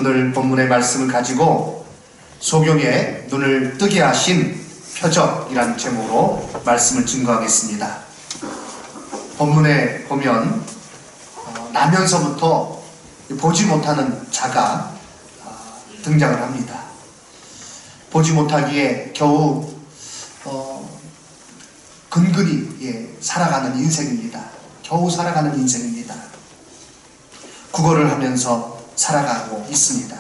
오늘 본문의 말씀을 가지고 소경의 눈을 뜨게 하신 표적이라는 제목으로 말씀을 증거하겠습니다. 본문에 보면 나면서부터 보지 못하는 자가 등장을 합니다. 보지 못하기에 겨우 근근히 살아가는 인생입니다. 겨우 살아가는 인생입니다. 구걸을 하면서 살아가고 있습니다.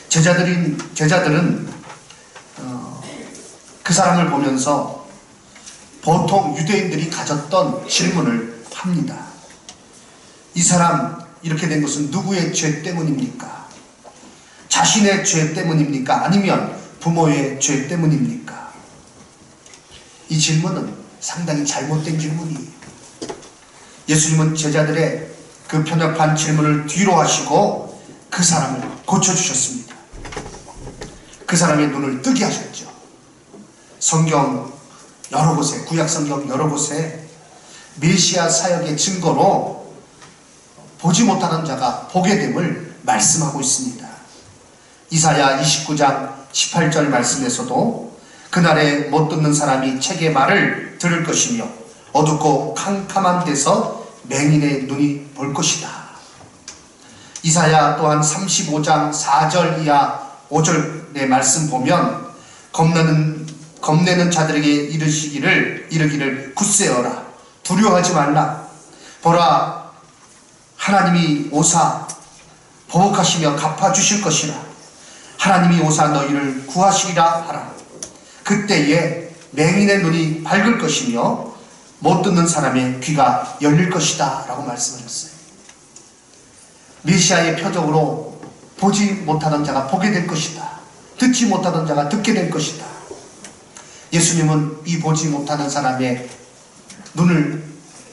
제자들은 그 사람을 보면서 보통 유대인들이 가졌던 질문을 합니다. 이 사람 이렇게 된 것은 누구의 죄 때문입니까? 자신의 죄 때문입니까? 아니면 부모의 죄 때문입니까? 이 질문은 상당히 잘못된 질문이에요. 예수님은 제자들의 그 편협한 질문을 뒤로 하시고 그 사람을 고쳐주셨습니다. 그 사람의 눈을 뜨게 하셨죠. 성경 여러 곳에, 구약 성경 여러 곳에 메시아 사역의 증거로 보지 못하는 자가 보게 됨을 말씀하고 있습니다. 이사야 29장 18절 말씀에서도 그날에 못 듣는 사람이 책의 말을 들을 것이며 어둡고 캄캄한 데서 맹인의 눈이 볼 것이다. 이사야 또한 35장 4절 이하 5절의 말씀 보면 겁내는 자들에게 이르기를 굳세어라. 두려워하지 말라. 보라, 하나님이 오사 보복하시며 갚아주실 것이라. 하나님이 오사 너희를 구하시리라 하라. 그때에 맹인의 눈이 밝을 것이며 못 듣는 사람의 귀가 열릴 것이다 라고 말씀하셨어요. 메시아의 표적으로 보지 못하던 자가 보게 될 것이다. 듣지 못하던 자가 듣게 될 것이다. 예수님은 이 보지 못하는 사람의 눈을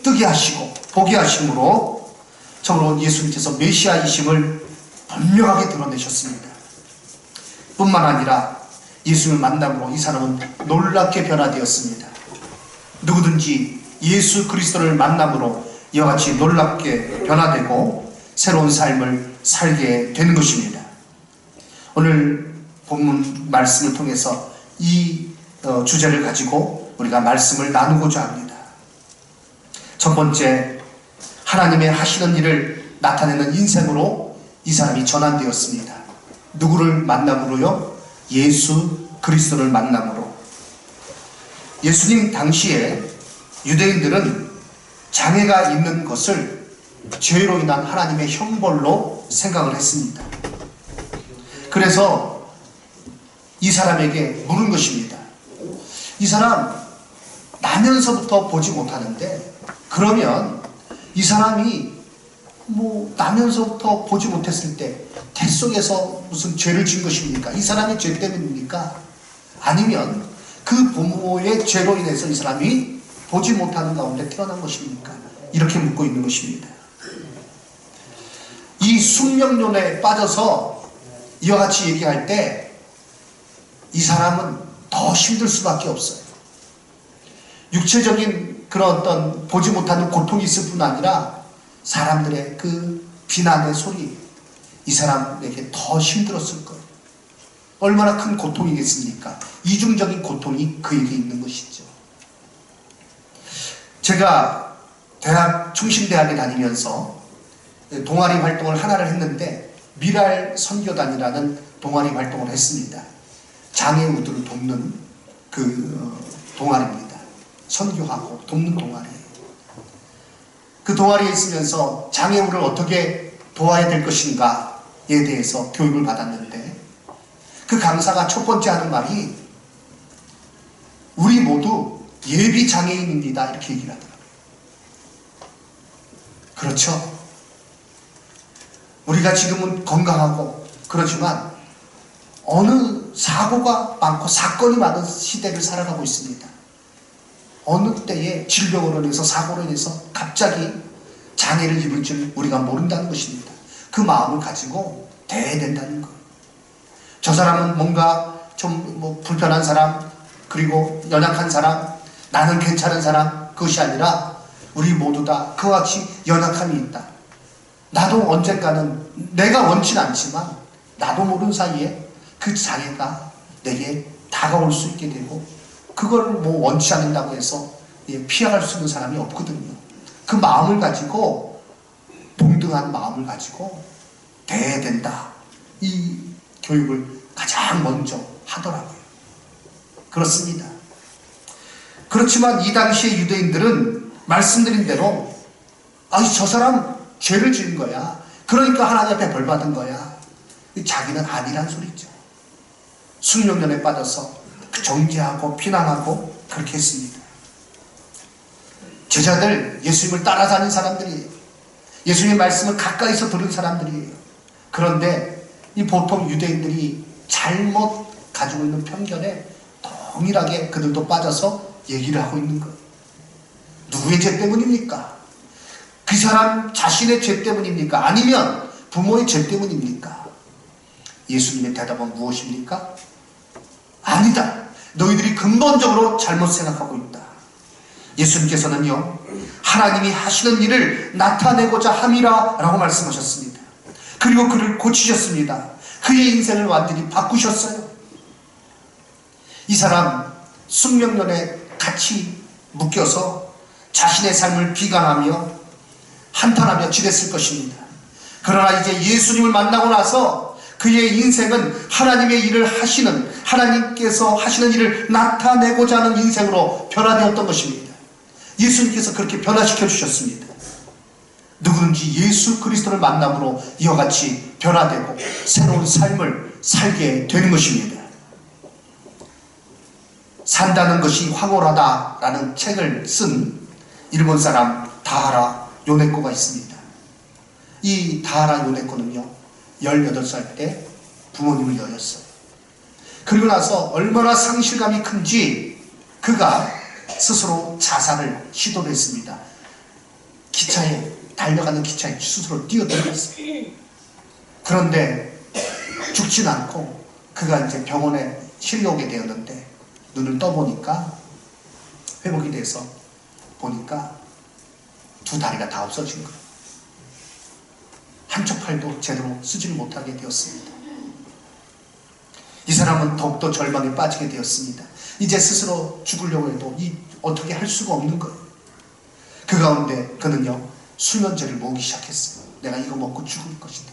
뜨게 하시고 보게 하심으로 참으로 예수님께서 메시아이심을 분명하게 드러내셨습니다. 뿐만 아니라 예수님을 만남으로 이 사람은 놀랍게 변화되었습니다. 누구든지 예수 그리스도를 만남으로 이와 같이 놀랍게 변화되고 새로운 삶을 살게 되는 것입니다. 오늘 본문 말씀을 통해서 이 주제를 가지고 우리가 말씀을 나누고자 합니다. 첫 번째, 하나님의 하시는 일을 나타내는 인생으로 이 사람이 전환되었습니다. 누구를 만남으로요? 예수 그리스도를 만남으로. 예수님 당시에 유대인들은 장애가 있는 것을 죄로 인한 하나님의 형벌로 생각을 했습니다. 그래서 이 사람에게 물은 것입니다. 이 사람 나면서부터 보지 못하는데 그러면 이 사람이 나면서부터 보지 못했을 때 태 속에서 무슨 죄를 지은 것입니까? 이 사람의 죄 때문입니까? 아니면 그 부모의 죄로 인해서 이 사람이 보지 못하는 가운데 태어난 것입니까? 이렇게 묻고 있는 것입니다. 이 숙명론에 빠져서 이와 같이 얘기할 때 이 사람은 더 힘들 수밖에 없어요. 육체적인 그런 어떤 보지 못하는 고통이 있을 뿐 아니라 사람들의 그 비난의 소리, 이 사람에게 더 힘들었을 거예요. 얼마나 큰 고통이겠습니까? 이중적인 고통이 그에게 있는 것이죠. 제가 충신대학에 다니면서 동아리 활동을 하나를 했는데 미랄 선교단이라는 동아리 활동을 했습니다. 장애우들을 돕는 그 동아리입니다. 선교하고 돕는 동아리예요. 그 동아리에 있으면서 장애우를 어떻게 도와야 될 것인가에 대해서 교육을 받았는데 그 강사가 첫 번째 하는 말이 우리 모두 예비 장애인입니다 이렇게 얘기를 하더라고요. 그렇죠. 우리가 지금은 건강하고 그렇지만 어느 사고가 많고 사건이 많은 시대를 살아가고 있습니다. 어느 때에 질병으로 인해서 사고로 인해서 갑자기 장애를 입을 줄 우리가 모른다는 것입니다. 그 마음을 가지고 대해야 된다는 것. 저 사람은 뭔가 좀 불편한 사람, 그리고 연약한 사람, 나는 괜찮은 사람, 그것이 아니라 우리 모두 다 그와 같이 연약함이 있다. 나도 언젠가는 내가 원치는 않지만 나도 모르는 사이에 그 장애가 내게 다가올 수 있게 되고 그걸 뭐 원치 않는다고 해서 피해갈 수 있는 사람이 없거든요. 그 마음을 가지고 동등한 마음을 가지고 돼야 된다. 이 교육을 가장 먼저 하더라고요. 그렇습니다. 그렇지만 이 당시의 유대인들은 말씀드린 대로 저 사람 죄를 지은 거야. 그러니까 하나님 앞에 벌 받은 거야. 자기는 아니란 소리죠. 숙명연에 빠져서 정죄하고 비난하고 그렇게 했습니다. 제자들 예수님을 따라다니는 사람들이에요. 예수님의 말씀을 가까이서 들은 사람들이에요. 그런데 이 보통 유대인들이 잘못 가지고 있는 편견에 동일하게 그들도 빠져서 얘기를 하고 있는 거예요. 누구의 죄 때문입니까? 그 사람 자신의 죄 때문입니까? 아니면 부모의 죄 때문입니까? 예수님의 대답은 무엇입니까? 아니다. 너희들이 근본적으로 잘못 생각하고 있다. 예수님께서는요, 하나님이 하시는 일을 나타내고자 함이라 라고 말씀하셨습니다. 그리고 그를 고치셨습니다. 그의 인생을 완전히 바꾸셨어요. 이 사람 숙명연에 같이 묶여서 자신의 삶을 비관하며 한탄하며 지냈을 것입니다. 그러나 이제 예수님을 만나고 나서 그의 인생은 하나님의 일을 하시는, 하나님께서 하시는 일을 나타내고자 하는 인생으로 변화되었던 것입니다. 예수님께서 그렇게 변화시켜 주셨습니다. 누구든지 예수 그리스도를 만남으로 이와 같이 변화되고 새로운 삶을 살게 되는 것입니다. 산다는 것이 황홀하다라는 책을 쓴 일본 사람 다하라 요네코가 있습니다. 이 다하라 요네코는요, 18살 때 부모님을 잃었어요. 그리고 나서 얼마나 상실감이 큰지 그가 스스로 자살을 시도를 했습니다. 달려가는 기차에 스스로 뛰어들었어요. 그런데 죽진 않고 그가 이제 병원에 실려오게 되었는데 눈을 떠보니까 회복이 돼서 보니까 두 다리가 다 없어진 거예요. 한쪽 팔도 제대로 쓰지를 못하게 되었습니다. 이 사람은 더욱더 절망에 빠지게 되었습니다. 이제 스스로 죽으려고 해도 어떻게 할 수가 없는 거예요. 그 가운데 그는요, 수면제를 모으기 시작했어요. 내가 이거 먹고 죽을 것이다.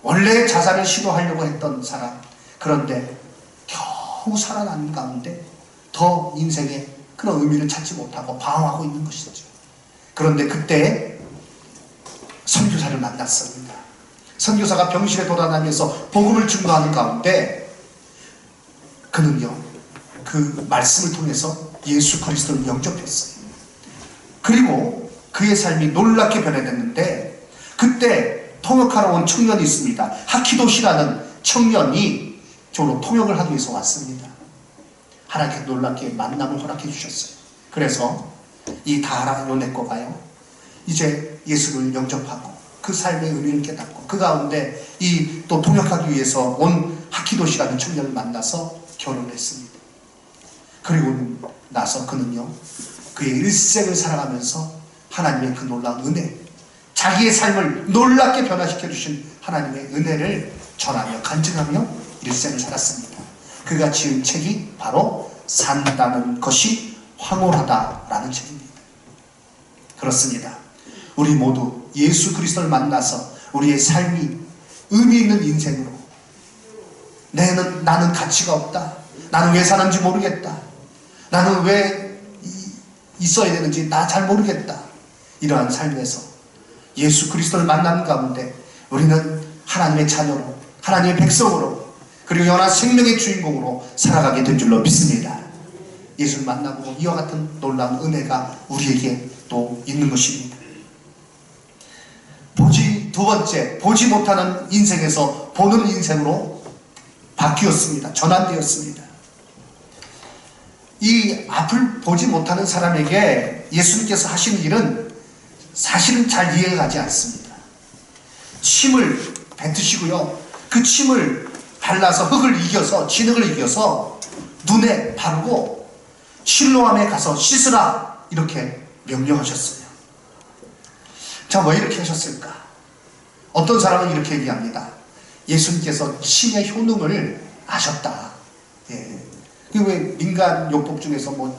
원래 자살을 시도하려고 했던 사람, 그런데 겨우 살아나는 가운데 더 인생에 그런 의미를 찾지 못하고 방황하고 있는 것이죠. 그런데 그때 선교사를 만났습니다. 선교사가 병실에 돌아다니면서 복음을 증거하는 가운데 그는요, 그 말씀을 통해서 예수 그리스도를 영접했어요. 그리고 그의 삶이 놀랍게 변화됐는데 그때 통역하러 온 청년이 있습니다. 하키도시라는 청년이 저로 통역을 하기 위해서 왔습니다. 하나님께 놀랍게 만남을 허락해 주셨어요. 그래서 이 다하라 요네코가요, 이제 예수를 영접하고 그 삶의 의미를 깨닫고 그 가운데 이 또 통역하기 위해서 온 하키도시라는 청년을 만나서 결혼했습니다. 그리고 나서 그는요, 그의 일생을 살아가면서 하나님의 그 놀라운 은혜, 자기의 삶을 놀랍게 변화시켜 주신 하나님의 은혜를 전하며 간증하며 일생을 살았습니다. 그가 지은 책이 바로 산다는 것이 황홀하다라는 책입니다. 그렇습니다. 우리 모두 예수 그리스도를 만나서 우리의 삶이 의미 있는 인생으로, 나는 가치가 없다, 나는 왜 사는지 모르겠다, 나는 왜 있어야 되는지 나 잘 모르겠다, 이러한 삶에서 예수 그리스도를 만나는 가운데 우리는 하나님의 자녀로, 하나님의 백성으로, 그리고 영원한 생명의 주인공으로 살아가게 된 줄로 믿습니다. 예수를 만나고 이와 같은 놀라운 은혜가 우리에게 또 있는 것입니다. 두 번째, 보지 못하는 인생에서 보는 인생으로 바뀌었습니다. 전환되었습니다. 이 앞을 보지 못하는 사람에게 예수님께서 하신 일은 사실은 잘 이해가 가지 않습니다. 침을 뱉으시고요, 그 침을 발라서 흙을 이겨서, 진흙을 이겨서 눈에 바르고 실로암에 가서 씻으라, 이렇게 명령하셨어요. 자, 왜 이렇게 하셨을까? 어떤 사람은 이렇게 얘기합니다. 예수님께서 신의 효능을 아셨다. 예. 왜 민간 요법 중에서 뭐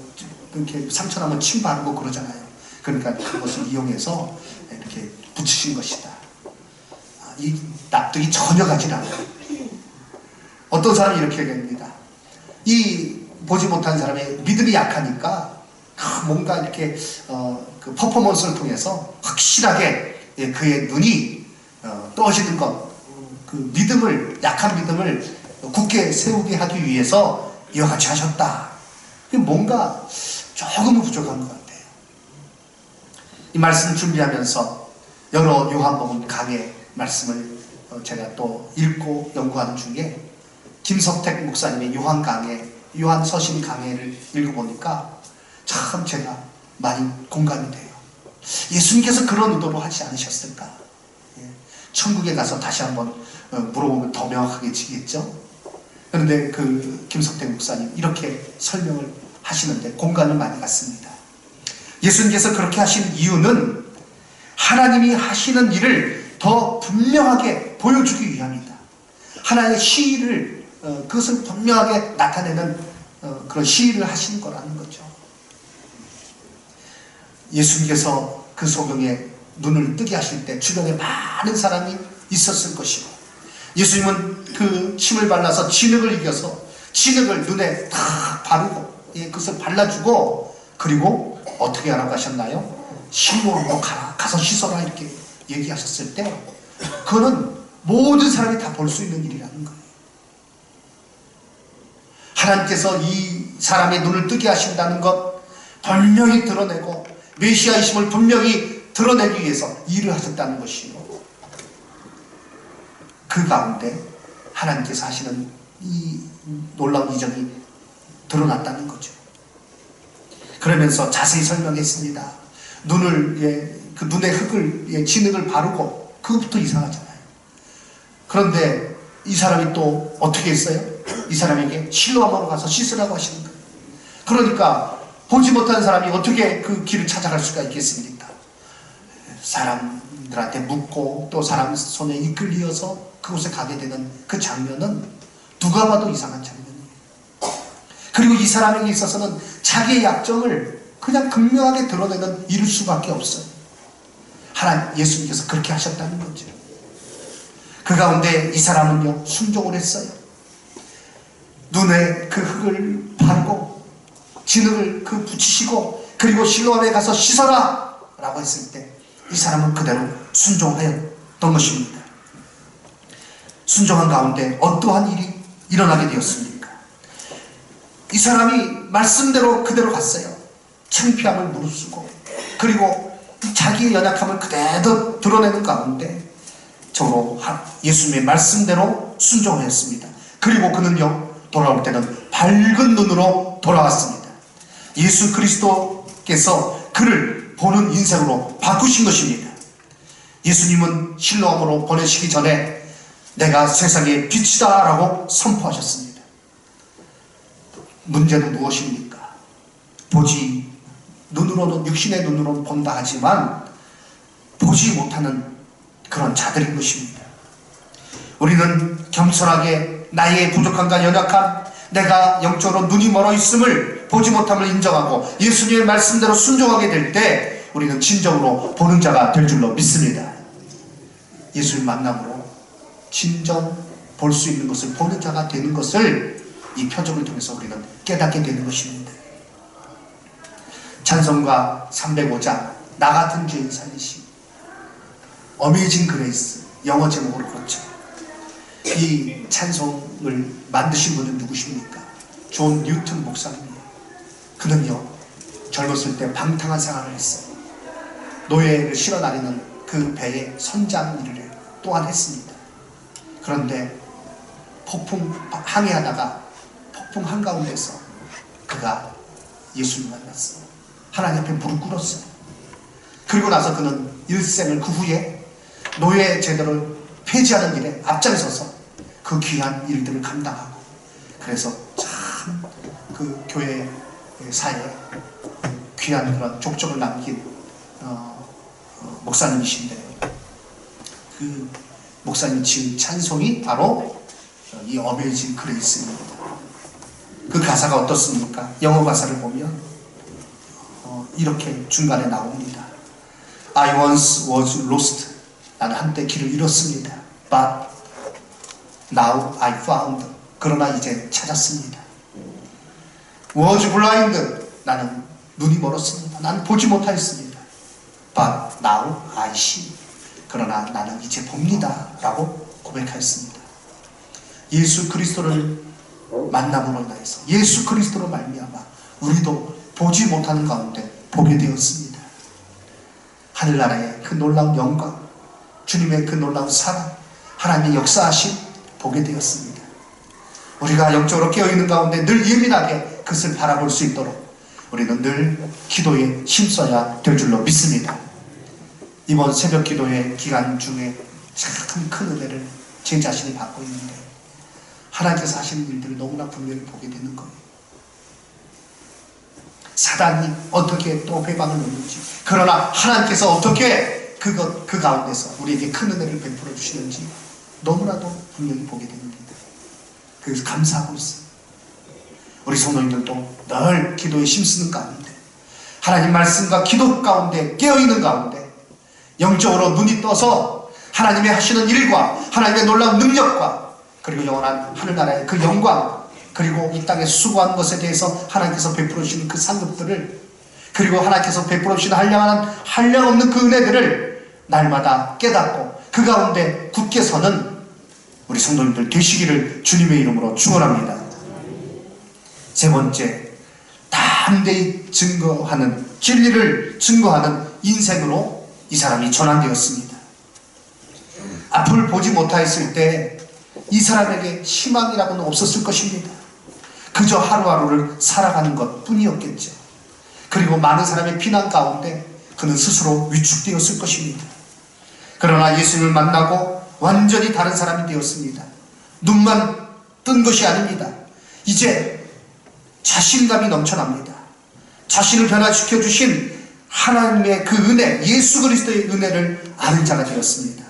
이렇게 상처나면 침 바르고 그러잖아요. 그러니까 그것을 이용해서 이렇게 붙이신 것이다. 이 납득이 전혀 가지 않아요. 어떤 사람이 이렇게 얘기합니다. 이 보지 못한 사람의 믿음이 약하니까 뭔가 이렇게 그 퍼포먼스를 통해서 확실하게 그의 눈이 떠지는 것, 그 믿음을, 약한 믿음을 굳게 세우게 하기 위해서 이와 같이 하셨다. 뭔가 조금은 부족한 것 같아요. 이 말씀 준비하면서 여러 요한복음 강의 말씀을 제가 또 읽고 연구하는 중에 김석택 목사님의 요한 강의, 요한 서신 강해를 읽어보니까 참 제가 많이 공감이 돼요. 예수님께서 그런 의도로 하지 않으셨을까? 천국에 가서 다시 한번 물어보면 더 명확하게 지겠죠? 그런데 그 김석택 목사님 이렇게 설명을 하시는데 공감을 많이 갖습니다. 예수님께서 그렇게 하신 이유는 하나님이 하시는 일을 더 분명하게 보여주기 위함이다. 하나님의 시를 그것을 분명하게 나타내는 그런 시를 하신 거라는 거죠. 예수님께서 그 소경에 눈을 뜨게 하실 때 주변에 많은 사람이 있었을 것이고, 예수님은 그 침을 발라서 진흙을 이겨서 진흙을 눈에 다 바르고 그것을 발라주고, 그리고 어떻게 하라고 하셨나요? 실로암으로 가서 씻어라 이렇게 얘기하셨을 때 그거는 모든 사람이 다 볼 수 있는 일이라는 거예요. 하나님께서 이 사람의 눈을 뜨게 하신다는 것 분명히 드러내고 메시아이심을 분명히 드러내기 위해서 일을 하셨다는 것이요, 그 가운데 하나님께서 하시는 이 놀라운 이적이 드러났다는 거죠. 그러면서 자세히 설명했습니다. 그 눈에 흙을, 진흙을 바르고, 그것부터 이상하잖아요. 그런데 이 사람이 또 어떻게 했어요? 이 사람에게 실로암으로 가서 씻으라고 하시는 거예요. 그러니까 보지 못한 사람이 어떻게 그 길을 찾아갈 수가 있겠습니까? 사람들한테 묻고 또 사람 손에 이끌려서 그곳에 가게 되는 그 장면은 누가 봐도 이상한 장면이에요. 그리고 이 사람에게 있어서는 자기의 약점을 그냥 극명하게 드러내는 이룰 수밖에 없어요. 하나님, 예수님께서 그렇게 하셨다는 거죠. 그 가운데 이 사람은요, 순종을 했어요. 눈에 그 흙을 바르고 진흙을 붙이시고, 그리고 실로암에 가서 씻어라 라고 했을 때 이 사람은 그대로 순종하였던 것입니다. 순종한 가운데 어떠한 일이 일어나게 되었습니까? 이 사람이 말씀대로 그대로 갔어요. 창피함을 무릅쓰고, 그리고 자기의 연약함을 그대로 드러내는 가운데 저로 예수님의 말씀대로 순종을 했습니다. 그리고 그는요, 돌아올 때는 밝은 눈으로 돌아왔습니다. 예수 그리스도께서 그를 보는 인생으로 바꾸신 것입니다. 예수님은 실로암으로 보내시기 전에 내가 세상의 빛이다 라고 선포하셨습니다. 문제는 무엇입니까? 눈으로는, 육신의 눈으로는 본다 하지만 보지 못하는 그런 자들인 것입니다. 우리는 겸손하게 나의 부족함과 연약함, 내가 영적으로 눈이 멀어 있음을, 보지 못함을 인정하고 예수님의 말씀대로 순종하게 될 때 우리는 진정으로 보는 자가 될 줄로 믿습니다. 예수님 만남으로 진정 볼 수 있는 것을 보는 자가 되는 것을 이 표적을 통해서 우리는 깨닫게 되는 것입니다. 찬송가 305장 나 같은 죄인 살리심, 어메이징 그레이스, 영어 제목으로 그렇죠. 이 찬송을 만드신 분은 누구십니까? 존 뉴턴 목사님이에요. 그는요, 젊었을 때 방탕한 생활을 했어요. 노예를 실어 다니는 그 배의 선장 일을 또한 했습니다. 그런데 항해하다가 폭풍 한가운데서 그가 예수를 만났어요. 하나님 앞에 무릎 꿇었어요. 그리고 나서 그는 일생을 그 후에 노예 제도를 폐지하는 일에 앞장서서 그 귀한 일들을 감당하고, 그래서 참 그 교회 사회에 귀한 그런 족적을 남긴 목사님이신데요. 그 목사님 지은 찬송이 바로 이 어메이징 그레이스입니다. 그 가사가 어떻습니까? 영어 가사를 보면 이렇게 중간에 나옵니다. I once was lost. 나는 한때 길을 잃었습니다. But now I found. 그러나 이제 찾았습니다. Was blind. 나는 눈이 멀었습니다. 나는 보지 못하였습니다. But now I see. 그러나 나는 이제 봅니다. 라고 고백하였습니다. 예수 그리스도를 만남으로 인하여서 예수 그리스도로 말미암아 우리도 보지 못하는 가운데 보게 되었습니다. 하늘나라의 그 놀라운 영광, 주님의 그 놀라운 사랑, 하나님의 역사하심 보게 되었습니다. 우리가 영적으로 깨어있는 가운데 늘 예민하게 그것을 바라볼 수 있도록 우리는 늘 기도에 힘써야 될 줄로 믿습니다. 이번 새벽 기도회 기간 중에 참 큰 은혜를 제 자신이 받고 있는데 하나님께서 하시는 일들을 너무나 분명히 보게 되는 거예요. 사단이 어떻게 또 회방을 놓는지, 그러나 하나님께서 어떻게 그 가운데서 우리에게 큰 은혜를 베풀어 주시는지 너무나도 분명히 보게 됩니다. 그래서 감사하고 있어요. 우리 성도님들도 늘 기도에 힘쓰는 가운데, 하나님 말씀과 기도 가운데 깨어있는 가운데 영적으로 눈이 떠서 하나님의 하시는 일과 하나님의 놀라운 능력과 그리고 영원한 하늘나라의 그 영광, 그리고 이 땅에 수고한 것에 대해서 하나님께서 베풀어 주시는 그 상급들을, 그리고 하나님께서 베풀어 주시는 한량없는 그 은혜들을 날마다 깨닫고 그 가운데 굳게 서는 우리 성도님들 되시기를 주님의 이름으로 축원합니다. 세 번째, 담대히 증거하는, 진리를 증거하는 인생으로 이 사람이 전환되었습니다. 앞을 보지 못하였을 때 이 사람에게 희망이라고는 없었을 것입니다. 그저 하루하루를 살아가는 것 뿐이었겠죠. 그리고 많은 사람의 비난 가운데 그는 스스로 위축되었을 것입니다. 그러나 예수님을 만나고 완전히 다른 사람이 되었습니다. 눈만 뜬 것이 아닙니다. 이제 자신감이 넘쳐납니다. 자신을 변화시켜 주신 하나님의 그 은혜, 예수 그리스도의 은혜를 아는 자가 되었습니다.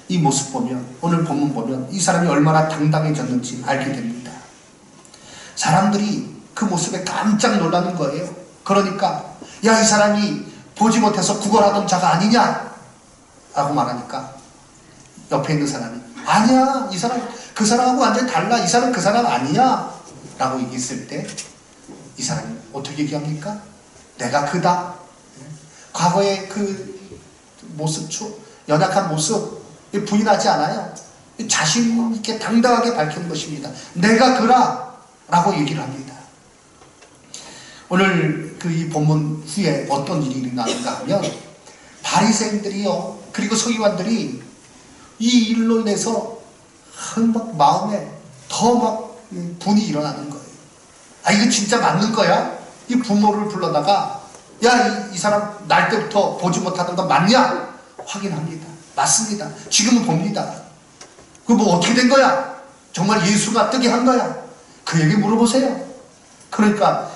이 모습 보면, 오늘 본문 보면 이 사람이 얼마나 당당해졌는지 알게 됩니다. 사람들이 그 모습에 깜짝 놀라는 거예요. 그러니까 야, 이 사람이 보지 못해서 구걸하던 자가 아니냐 라고 말하니까 옆에 있는 사람이 아니야, 이 사람 그 사람하고 완전히 달라, 이 사람 그 사람 아니야 라고 얘기했을 때 이 사람이 어떻게 얘기합니까? 내가 그다. 과거의 그 모습, 연약한 모습 부인하지 않아요. 자신 있게 당당하게 밝히는 것입니다. 내가 그라 라고 얘기를 합니다. 오늘 그 이 본문 후에 어떤 일이 일어나는가 하면 바리새인들이요, 그리고 서기관들이 이 일로 인해서 막 마음에 더 막 분이 일어나는 거예요. 아, 이거 진짜 맞는 거야? 이 부모를 불러다가 야, 이 사람 날 때부터 보지 못하던 거 맞냐? 확인합니다. 맞습니다. 지금은 봅니다. 그 뭐 어떻게 된 거야? 정말 예수가 뜨게 한 거야? 그에게 물어보세요. 그러니까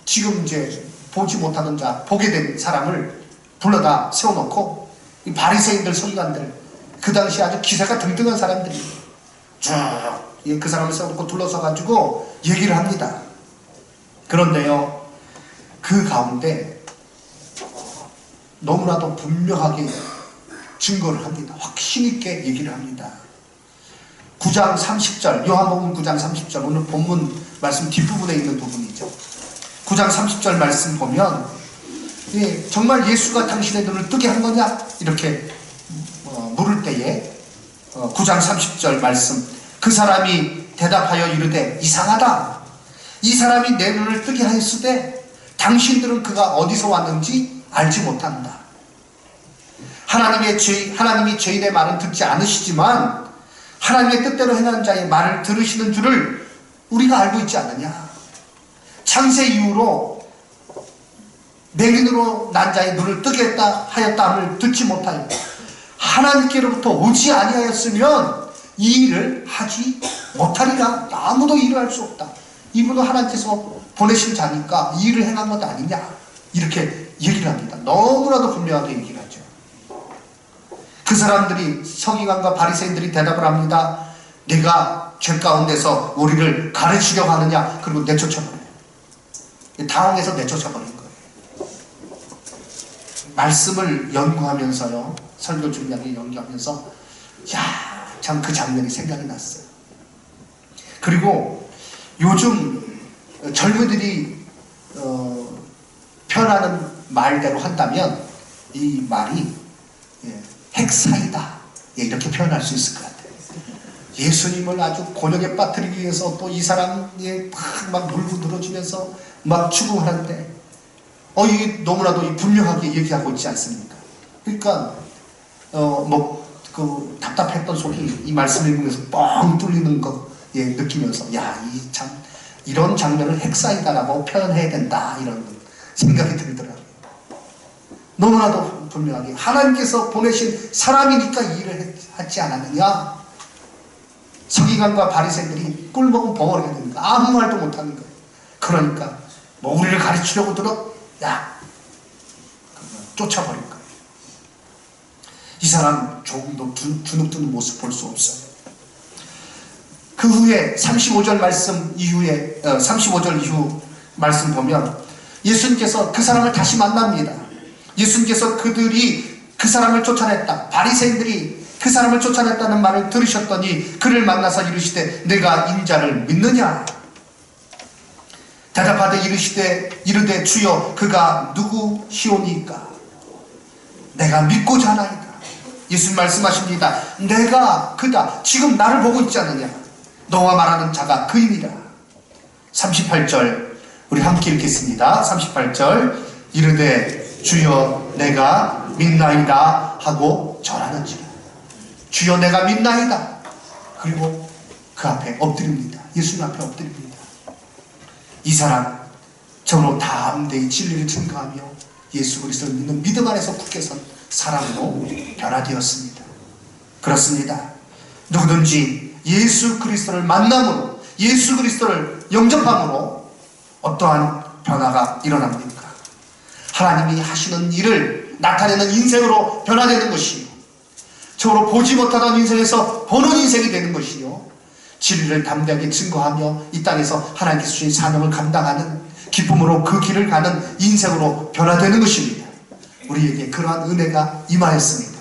지금 이제 보지 못하는 자, 보게 된 사람을 불러다 세워놓고 이 바리새인들, 서기관들, 그 당시 아주 기세가 등등한 사람들이 쭉 그 사람을 세워놓고 둘러서 가지고 얘기를 합니다. 그런데요, 그 가운데 너무나도 분명하게 증거를 합니다. 확신 있게 얘기를 합니다. 9장 30절, 요한복음 9장 30절, 오늘 본문 말씀 뒷부분에 있는 부분이죠. 9장 30절 말씀 보면 정말 예수가 당신의 눈을 뜨게 한 거냐? 이렇게 물을 때에 9장 30절 말씀, 그 사람이 대답하여 이르되 이상하다. 이 사람이 내 눈을 뜨게 하였으되 당신들은 그가 어디서 왔는지 알지 못한다. 하나님이 죄인의 말은 듣지 않으시지만 하나님의 뜻대로 행하는 자의 말을 들으시는 줄을 우리가 알고 있지 않느냐. 창세 이후로 맹인으로 난 자의 눈을 뜨게 하였다함을 듣지 못하여 하나님께로부터 오지 아니하였으면 이 일을 하지 못하리라. 아무도 일을 할 수 없다. 이분은 하나님께서 보내신 자니까 이 일을 행한 것 아니냐, 이렇게 얘기를 합니다. 너무나도 분명하게 얘기를 하죠. 그 사람들이, 서기관과 바리새인들이 대답을 합니다. 네가 죄 가운데서 우리를 가르치려고 하느냐? 그리고 내쫓아버려요. 당황해서 내쫓아버린 거예요. 말씀을 연구하면서요, 설교 준비하게 연구하면서 참 그 장면이 생각이 났어요. 그리고 요즘 젊은이들이 표현하는 말대로 한다면 이 말이 핵사이다, 이렇게 표현할 수 있을 것 같아요. 예수님을 아주 곤욕에 빠뜨리기 위해서 또 이 사람이 막 물고 늘어지면서 막 추궁하는데 이게 너무나도 분명하게 얘기하고 있지 않습니까? 그러니까 그 답답했던 속이 이 말씀 읽으면서 뻥 뚫리는 거 느끼면서 이런 장면을 핵사이다라고 표현해야 된다, 이런 생각이 들더라고요. 너무나도 분명하게 하나님께서 보내신 사람이니까 이 일을 하지 않았느냐? 서기관과 바리새인들이 꿀먹은 벙어리가 됩니다. 아무 말도 못하는 거예요. 그러니까 우리를 가르치려고 들어? 쫓아버린 거예요. 이 사람 조금도 주눅드는 모습 볼 수 없어요. 그 후에 35절 말씀 이후에 35절 이후 말씀 보면 예수님께서 그 사람을 다시 만납니다. 예수님께서 그들이 그 사람을 쫓아냈다, 바리새인들이 그 사람을 쫓아냈다는 말을 들으셨더니 그를 만나서 이르시되 내가 인자를 믿느냐? 대답하되 이르되 주여 그가 누구시오니까? 내가 믿고자 하나이다. 예수님 말씀하십니다. 내가 그다. 지금 나를 보고 있지 않느냐? 너와 말하는 자가 그이니라. 38절 우리 함께 읽겠습니다. 38절 이르되 주여 내가 믿나이다 하고 절하는지라. 주여 내가 믿나이다. 그리고 그 앞에 엎드립니다. 예수님 앞에 엎드립니다. 이 사람 저로 담대히 진리를 증거하며 예수 그리스도를 믿는 믿음 안에서 굳게 선 사람으로 변화되었습니다. 그렇습니다. 누구든지 예수 그리스도를 만남으로, 예수 그리스도를 영접함으로 어떠한 변화가 일어납니까? 하나님이 하시는 일을 나타내는 인생으로 변화되는 것이요, 저로 보지 못하던 인생에서 보는 인생이 되는 것이요, 진리를 담대하게 증거하며 이 땅에서 하나님께서 주신 사명을 감당하는 기쁨으로 그 길을 가는 인생으로 변화되는 것입니다. 우리에게 그러한 은혜가 임하였습니다.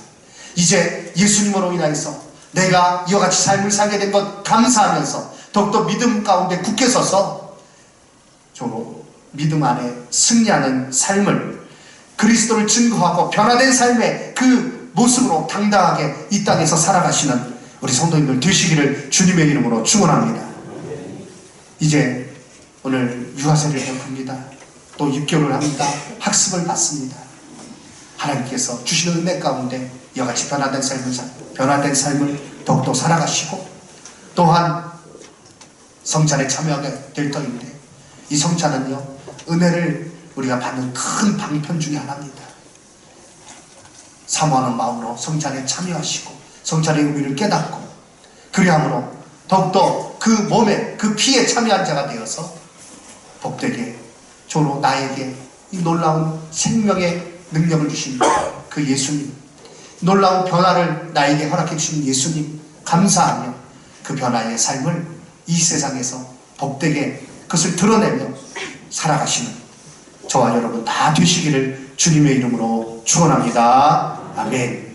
이제 예수님으로 인하여서 내가 이와 같이 삶을 살게 된 것 감사하면서 더욱더 믿음 가운데 굳게 서서 저로 믿음 안에 승리하는 삶을, 그리스도를 증거하고 변화된 삶의 그 모습으로 당당하게 이 땅에서 살아가시는 우리 성도님들 되시기를 주님의 이름으로 축원합니다. 이제 오늘 유아세를 베풉니다. 또 입교를 합니다. 학습을 받습니다. 하나님께서 주시는 은혜 가운데 이와 같이 변화된 삶을 더욱더 살아가시고, 또한 성찬에 참여하게 될 터인데 이 성찬은요, 은혜를 우리가 받는 큰 방편 중에 하나입니다. 사모하는 마음으로 성찬에 참여하시고 성찬의 의미를 깨닫고 그리함으로 더욱더 그 몸에, 그 피에 참여한 자가 되어서 복되게 저로 나에게 이 놀라운 생명의 능력을 주신 그 예수님, 놀라운 변화를 나에게 허락해 주신 예수님 감사하며 그 변화의 삶을 이 세상에서 복되게 그것을 드러내며 살아가시는 저와 여러분 다 되시기를 주님의 이름으로 축원합니다. 아멘.